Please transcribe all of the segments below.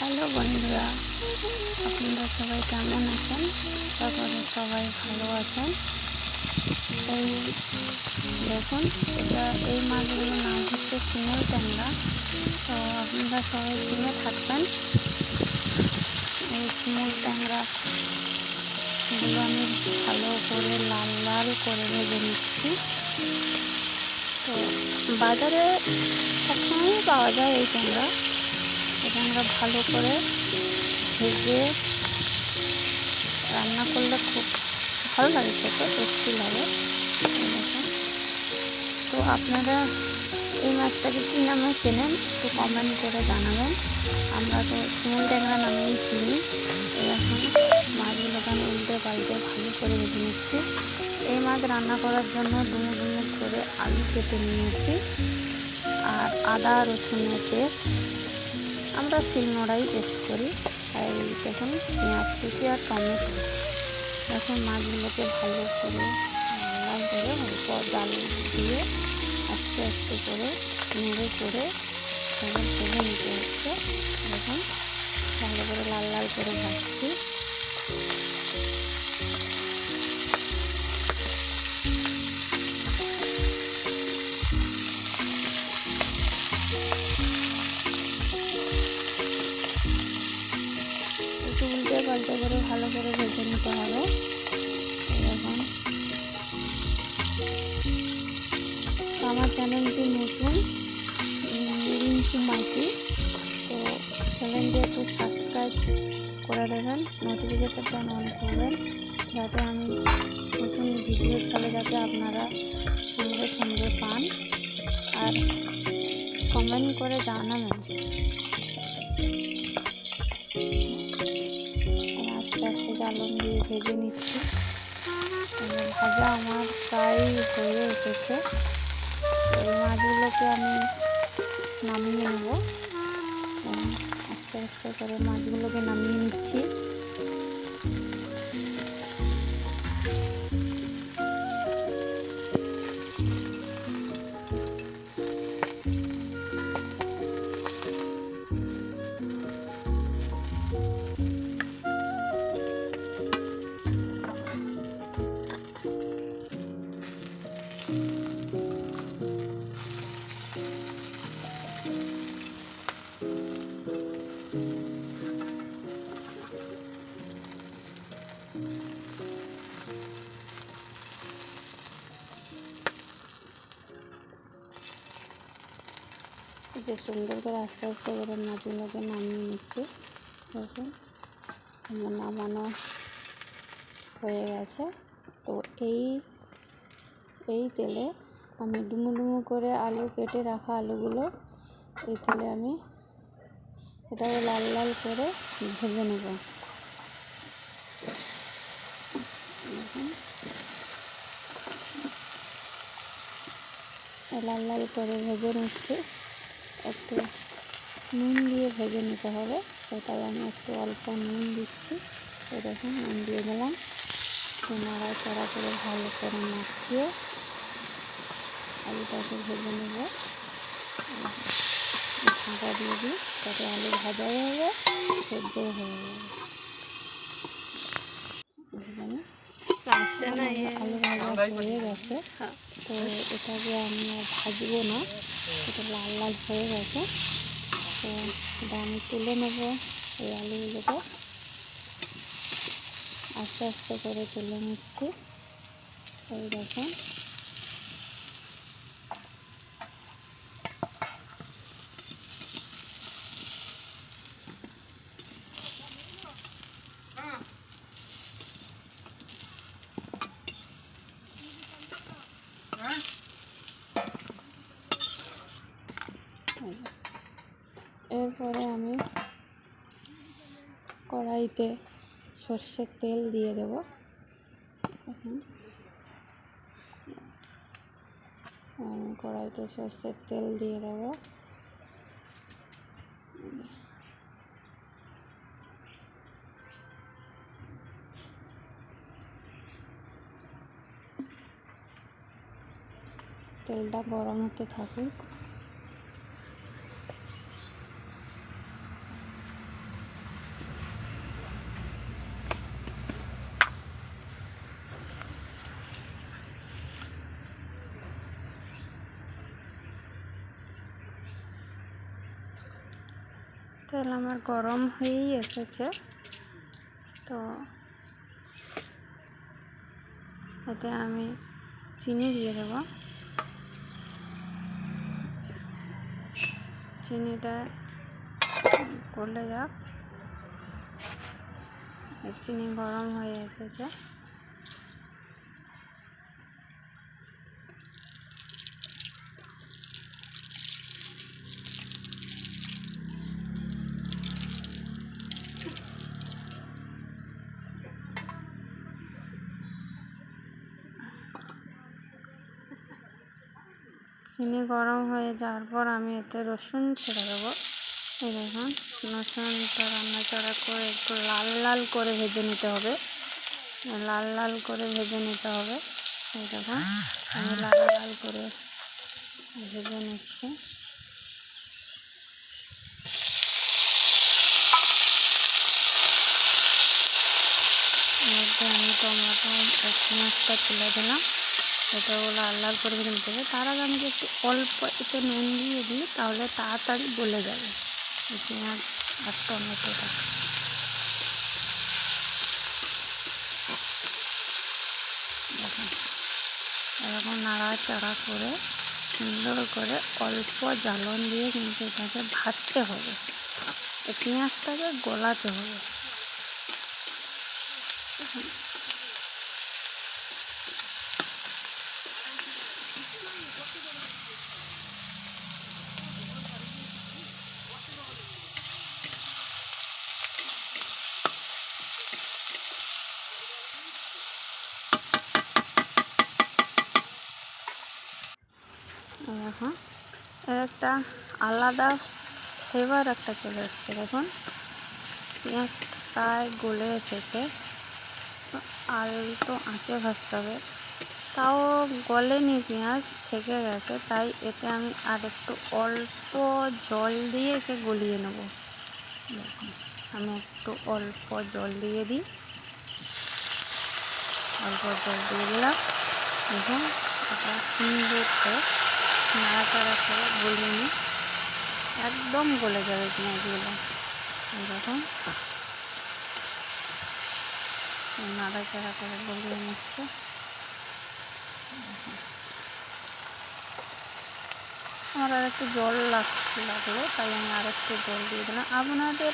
Hello বন্ধুরা, আপনারা সবাই কেমন আছেন? তারপরে সবাই ভালো আছেন। এই দেখুন, এই মাছগুলোর নাম হচ্ছে শিমুল ট্যাংরা। তো আপনারা সবাই কিনে থাকবেন। এই শিমুল ট্যাংরাগুলো আমি ভালো করে লাল লাল করে ভেজে নিচ্ছি। তো বাজারে সবসময়ই পাওয়া যায় এই ট্যাংরা। ট্যাংরা ভালো করে ভেজে রান্না করলে খুব ভালো লাগে, খেতে টেস্টি লাগে। দেখুন, তো আপনারা এই মাছটাকে কী নামে চেনেন একটু কমেন্ট করে জানাবেন। আমরা তো শিমুল ট্যাংরা নামেই চিনি। এখন মাছগুলোকে আমি উল্টে পাল্টে ভালো করে ভেজে নিচ্ছি। এই মাছ রান্না করার জন্য ডুমো ডুমো করে আলু কেটে নিয়েছি, আর আদা রসুনের পেস্ট আমরা শিলনোড়াই পেস্ট করি। আর দেখুন, পেঁয়াজ কুচি আর টমেটো। এখন মাছগুলোকে ভালো করে লাল করে অল্প জাল দিয়ে আস্তে আস্তে করে নেড়ে করে সবাই ভেজে নিতে হচ্ছে। দেখুন, ভালো করে লাল লাল করে ভাজছি। একটু উল্টে পাল্টে করে ভালো করে ভেজে নিতে হবে। এখন আমার চ্যানেলটি নতুন, রিঙ্কু মাইতি, তো চ্যানেলটি একটু সাবস্ক্রাইব করে দেবেন, নোটিফিকেশনটা অন করবেন, যাতে আমি নতুন ভিডিও ছাড়লে যাতে আপনারা সঙ্গে সঙ্গে পান। আর কমেন্ট করে জানাবেন। আস্তে আস্তে জ্বালন দিয়ে ভেজে নিচ্ছি। ভাজা আমার প্রায় হয়ে এসেছে। এই মাছগুলোকে আমি নামিয়ে নেব। আস্তে আস্তে করে মাছগুলোকে নামিয়ে নিচ্ছি। যে সুন্দর করে আস্তে আস্তে করে মাছগুলোকে নামিয়ে নিচ্ছি। দেখুন, আমার নামানো হয়ে গেছে। তো এই তেলে আমি ডুমো ডুমো করে আলু কেটে রাখা আলুগুলো এই তেলে আমি এটাকে লাল লাল করে ভেজে নেব। দেখুন, লাল লাল করে ভেজে নিচ্ছি। একটু নুন দিয়ে ভেজে নিতে হবে, তাই আমি একটু অল্প নুন দিচ্ছি। তো দেখুন, নুন দিয়ে দিলাম। নাড়াচাড়া করে ভালো করে মাখিয়ে আলুটাকে ভেজে নেব। ঢাকা দিয়ে দিই, তাতে আলু ভাজা হয়ে যাবে, সেদ্ধ হয়ে যাবে। আলু ভাজা হয়ে গেছে। তো এটাকে আমি আর ভাজবো না, এটা লাল লাল হয়ে গেছে। তো এটা আমি তুলে নেব। এই আলুগুলোকে আস্তে আস্তে করে তুলে নিচ্ছি। এই দেখুন, এরপরে আমি কড়াইতে সর্ষের তেল দিয়ে দেব। কড়াইতে সর্ষের তেল দিয়ে দেব। তেলটা গরম হতে থাকুক। তেল আমার গরম হয়েই এসেছে। তো এতে আমি চিনি দিয়ে দেব। চিনিটা গলে যাক। চিনি গরম হয়ে এসেছে। চিনি গরম হয়ে যাওয়ার পর আমি এতে রসুন ছেড়ে দেবো। এই দেখুন, রসুনটা রান্নাচাড়া করে একটু লাল লাল করে ভেজে নিতে হবে। লাল লাল করে ভেজে নিতে হবে। এই দেখুন, আমি লাল লাল করে ভেজে নিচ্ছি। মধ্যে আমি টমেটো পেঁয়াজটা তুলে দিলাম। এটাও লাল লাল করে ভেজে নিতে হবে। তার আগে আমি একটু অল্প এতে নুন দিয়ে দিই, তাহলে তাড়াতাড়ি গলে যাবে পেঁয়াজ আর টমেটোটা। দেখুন, এরকম নাড়াচাড়া করে সুন্দর করে অল্প জ্বালন দিয়ে কিন্তু এটাকে ভাজতে হবে। পেঁয়াজটাকে গলাতে হবে। এখন এর একটা আলাদা ফ্লেভার একটা চলে এসছে। দেখুন, পেঁয়াজ প্রায় গলে এসেছে। আলতো আঁচে ভাজতে হবে, তাও গলেনি, পেঁয়াজ থেকে গেছে। তাই এতে আমি আর একটু অল্প জল দিয়ে একে গলিয়ে নেব। দেখুন, আমি একটু অল্প জল দিয়ে দিই। অল্প জল দিয়ে দিলাম। দেখুন, এটা সুন্দর করে নাড়াচাড়া করে গলিয়ে নিই। একদম গলে যাবে পেঁয়াজগুলো। দেখুন, নাড়াচাড়া করে গলিয়ে নিচ্ছে। আমার আর একটু জল লাগলো, তাই আমি আর একটু জল দিয়ে দিলাম। আপনাদের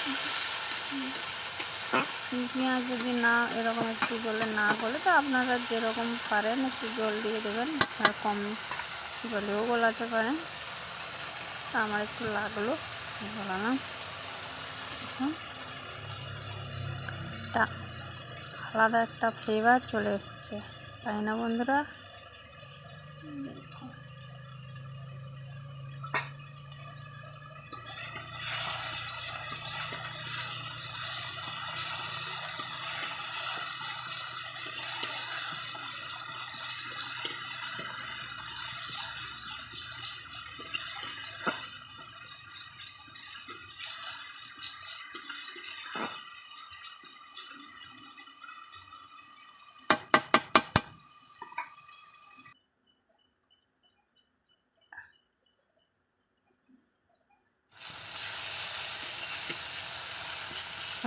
পেঁয়াজ যদি না এরকম একটু জলে না গলে, তো আপনারা যেরকম পারেন একটু জল দিয়ে দেবেন, আর কম জলেও গলাতে পারেন। তা আমার একটু লাগলো, গলালাম। একটা আলাদা একটা ফ্লেভার চলে এসছে, তাই না বন্ধুরা?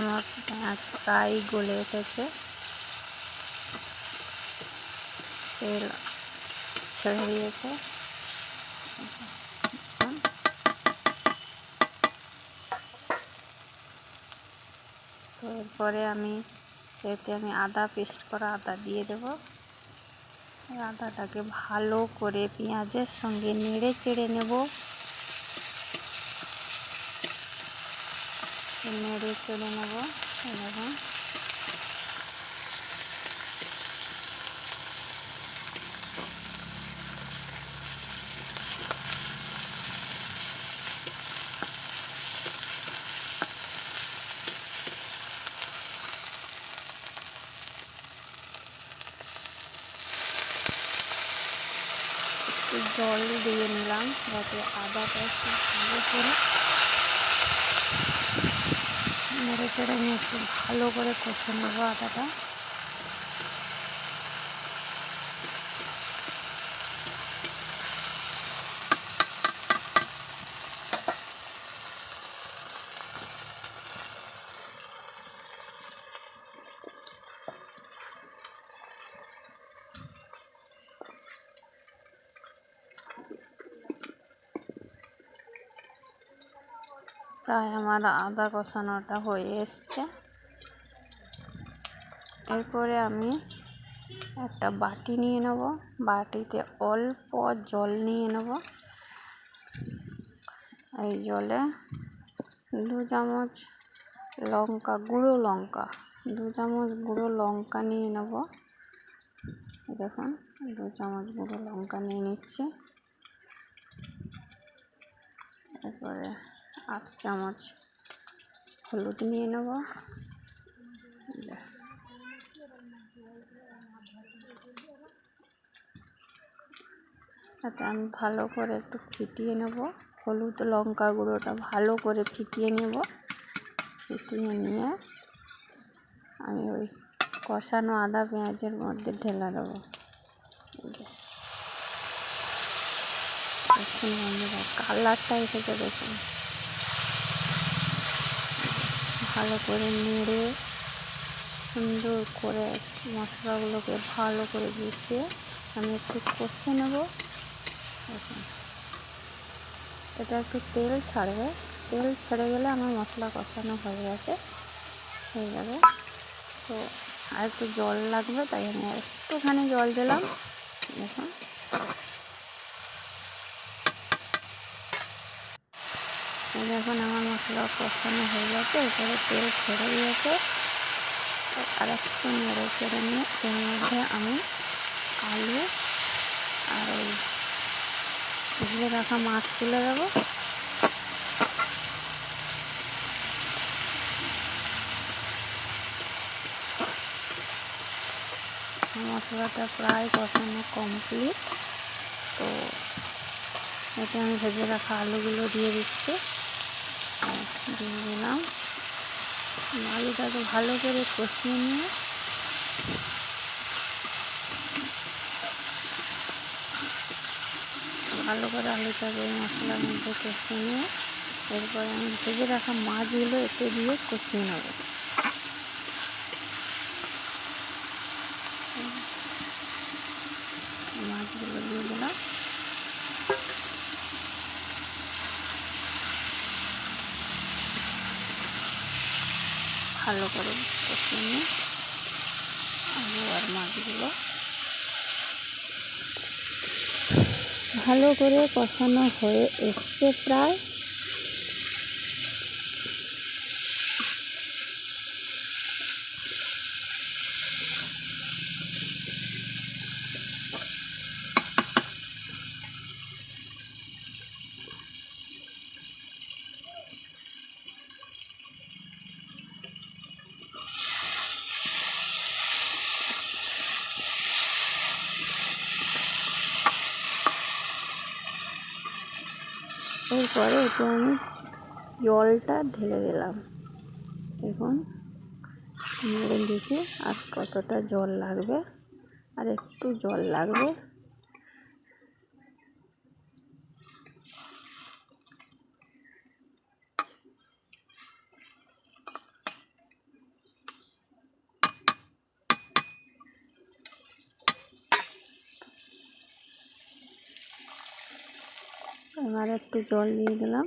আমার পেঁয়াজ প্রায় গলে এসেছে, তেল ছেড়ে দিয়েছে। তো এরপরে এতে আমি আদা, পেস্ট করা আদা দিয়ে দেবো। আদাটাকে ভালো করে পেঁয়াজের সঙ্গে নেড়ে চেড়ে নেব। নেড়ে চেড়ে নেব। এরকম জল দিয়ে নিলাম, যাতে আদাটা একটু ভালো করে নেড়ে চেড়ে নিয়ে একটু ভালো করে কষে নেবো আদাটা। প্রায় আমার আদা কষানোটা হয়ে এসছে। এরপরে আমি একটা বাটি নিয়ে নেব, বাটিতে অল্প জল নিয়ে নেব। এই জলে 2 চামচ গুঁড়ো লঙ্কা 2 চামচ গুঁড়ো লঙ্কা নিয়ে নেব। দেখুন 2 চামচ গুঁড়ো লঙ্কা নিয়ে নিচ্ছি। এরপরে 8 চামচ হলুদ নিয়ে নেব। তাতে আমি ভালো করে একটু ফিটিয়ে নেব। হলুদ লঙ্কা গুঁড়োটা ভালো করে ফিটিয়ে নেব। ফিটিয়ে নিয়ে আমি ওই কষানো আদা পেঁয়াজের মধ্যে ঢেলে দেবো। দেখুন বন্ধুরা, কালারটা এসেছে দেখুন। ভালো করে নেড়ে সুন্দর করে মশলাগুলোকে ভালো করে গুছিয়ে আমি একটু কষে নেব। দেখুন এটা একটু তেল ছাড়বে, তেল ছেড়ে গেলে আমার মশলা কষানো হয়ে যাবে। তো আর একটু জল লাগবে, তাই আমি একটুখানি জল দিলাম। দেখুন দেখুন আমার মশলা কষানো হয়ে গেছে, এরপরে তেল ছেড়ে দিয়েছে। আর একটু নেড়ে চেড়ে নিয়ে এর মধ্যে আমি আলু আর ওই ভেজে রাখা মাছ তুলে দেবো। মশলাটা প্রায় কষানো কমপ্লিট। তো এতে আমি ভেজে রাখা আলুগুলো দিয়ে দিচ্ছি। দিয়ে দিলাম। আলুটাকে ভালো করে কষিয়ে নিয়ে ভালো করে আলুটাকে মশলার মধ্যে কষিয়ে নিয়ে এরপরে আমি ভেজে রাখা মাছগুলো এতে দিয়ে কষিয়ে নেব। মাছগুলো দিয়ে দিলাম। ভালো করে কষিয়ে নিয়ে আলু আর মাছগুলো ভালো করে কষানো হয়ে এসছে প্রায়। এরপরে এতে আমি জলটা ঢেলে দিলাম। এখন নেড়ে দেখি আর কতটা জল লাগবে, আর একটু জল লাগবে। এবার একটু জল দিয়ে দিলাম।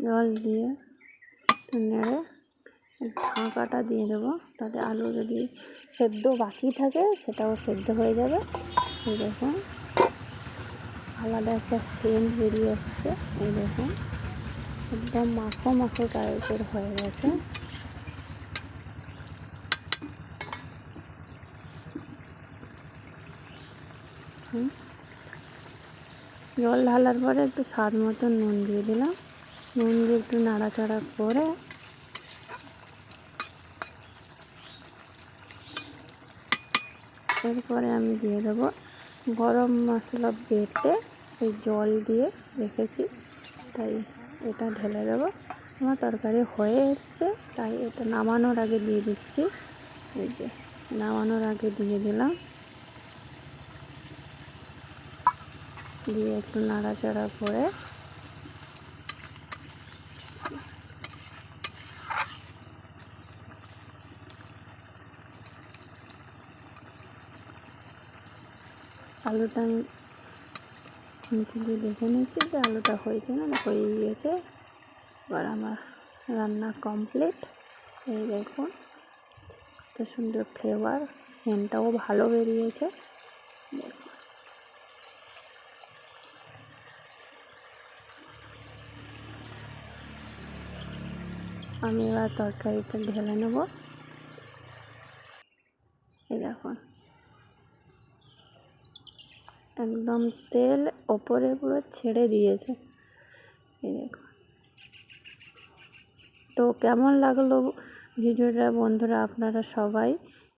জল দিয়ে একটু নেড়ে ঢাকাটা দিয়ে দেবো, তাতে আলু যদি সেদ্ধ বাকি থাকে সেটাও সেদ্ধ হয়ে যাবে। এই দেখুন আলাদা একটা সেন্ট বেরিয়ে আসছে। এই দেখুন একদম মাখো মাখো টাইপের হয়ে গেছে। জল ঢালার পরে একটু স্বাদ মতো নুন দিয়ে দিলাম। নুন দিয়ে একটু নাড়াচাড়া করে এরপরে আমি দিয়ে দেবো গরম মশলা বেটে এই জল দিয়ে রেখেছি, তাই এটা ঢেলে দেবো। আমার তরকারি হয়ে এসছে, তাই এটা নামানোর আগে দিয়ে দিচ্ছি। এই যে নামানোর আগে দিয়ে দিলাম, দিয়ে একটু নাড়াচাড়া করে আলুটা আমি নিচে দিয়ে দেখে নিচ্ছি যে আলুটা হয়েছে না, হয়ে গিয়েছে। এবার আমার রান্না কমপ্লিট। এই দেখুন কত সুন্দর ফ্লেভার, সেন্টটাও ভালো বেরিয়েছে। দেখুন আমি এবার তরকারিটা ঢেলে নেব। এই দেখুন একদম তেল ওপরে পুরো ছেড়ে দিয়েছে। এই দেখুন। তো কেমন লাগলো ভিডিওটা বন্ধুরা, আপনারা সবাই